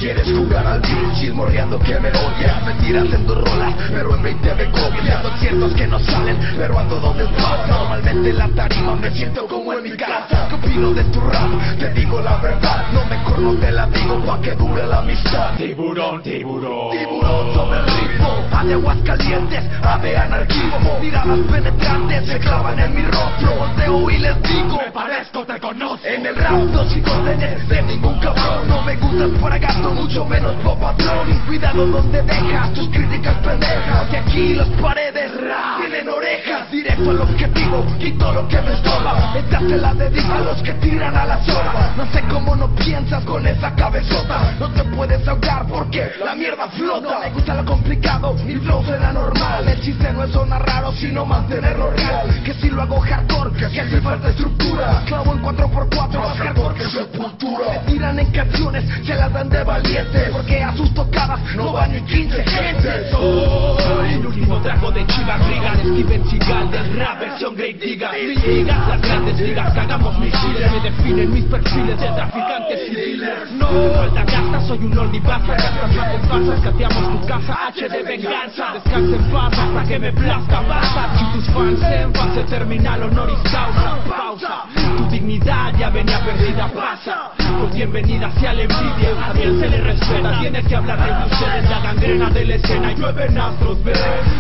quieres jugar al beat, chismorreando que me odias. Me tiras en 2 rolas, pero en 20 me copias. Conciertos que no salen, pero a todos les pasa. Normalmente en la tarima me siento como en mi casa. ¿Qué opino de tu rap? Te digo la verdad, no me corro, te la digo pa' que dure la amistad. Tiburón, tiburón, tiburón sobre el ritmo, a de Aguascalientes, a de anarquismo. Miradas penetrantes se clavan en mi rostro. Volteo y les digo, me parezco, te conozco. en el rap no sigo órdenes de ningún cabrón. No me gustas para gasto, mucho menos por patrón. Cuidado donde dejas tus críticas pendejas, que aquí las paredes tienen orejas. Directo al objetivo, quito lo que me estorba. Esta se la dedico a los que tiran a la sola. No sé cómo no piensas con esa cabezota. No te puedes ahogar porque la mierda flota. No me gusta lo complicado, mi flow será normal. El chiste no es sonar raro, sino mantenerlo real. Que si lo hago hardcore, que si falta estructura. Clavo en 4x4, más hardcore que sepultura. Se tiran en canciones, se las dan de valientes, porque a sus tocadas no van ni 15 gente. Soy el último trago de Chivas Regal, Steven Seagal del rap versión Great Diga. Ligas, las grandes ligas, cagamos misiles. Me definen mis perfiles de traficantes y dealers. No me falta gasta, soy un oldibaza. Gastas más en falsas, cateamos tu casa, H de venganza. Descansa en paz hasta que me plazca, basta. Si tus fans en fase terminal, honoris causa. Pausa, tu dignidad ya venía perdida, pasa. Pues bienvenida sea la envidia, a quien se le respeta. Tienes que hablar de ustedes, la gangrena de la escena. Y llueven astros, ve.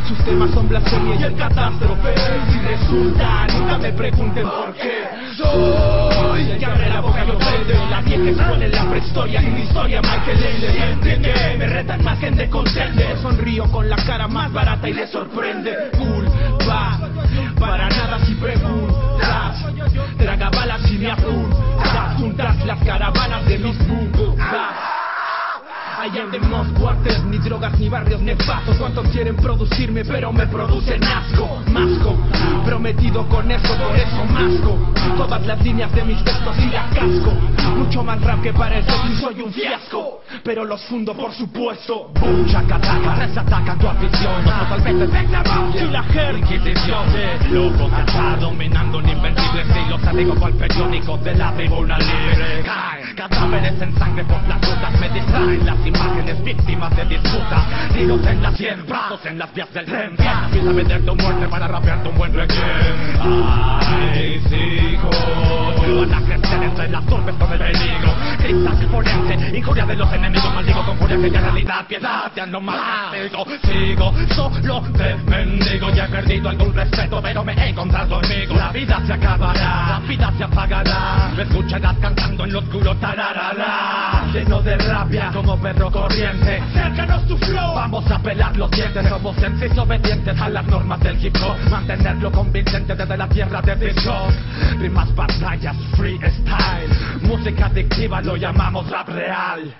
Sus temas son blasfemia y el catástrofe. Si resulta, nunca me pregunten por qué. Soy el que abre la boca y ofende. La vieja escuela en la prehistoria y mi historia Michael Ende. Siente que me retan más gente contende. Sonrío con la cara más barata y le sorprende. Culpa, para nada si preguntas. Traga balas y me apuntas. Juntas las caravanas de mis putas. I am the most wanted, ni drogas ni barrios nefastos. ¿Cuántos quieren producirme pero me producen asco? Masco, prometido con eso, por eso masco todas las líneas de mis textos y las casco. Mucho más rap que parece y soy un fiasco, pero los fundo por supuesto. Boom, chacataca, les atacan tu afición. Totalmente vexamos y la Inquisición de loco cansado, dominando un invencible estilo sádico cual periódico de la tribuna libre. Caen cadáveres en sangre por las rutas, me distraen las imágenes víctimas de disputas. Tiros en las 100, brazos en las vías del tren. Empieza a vender tu muerte para rapearte un buen requiem. Ay, hijo, van a crecer entre las urbes con el peligro. Cristal forense, injuria de los enemigos. Maldigo con furia que ya realidad, piedad, ya no más. Sigo, solo te mendigo. Ya he perdido algún respeto, pero me he encontrado conmigo. La vida se acabará, la vida se apagará. Me escucharás cantando en lo oscuro, tararara. Lleno de rabia, como perro corriente. Acércanos tu flow, vamos a pelar los dientes. Somos sencillos obedientes a las normas del hip hop. Mantenerlo convincente desde la tierra de discos. Rimas, batallas, freestyle. Música adictiva, lo llamamos rap real.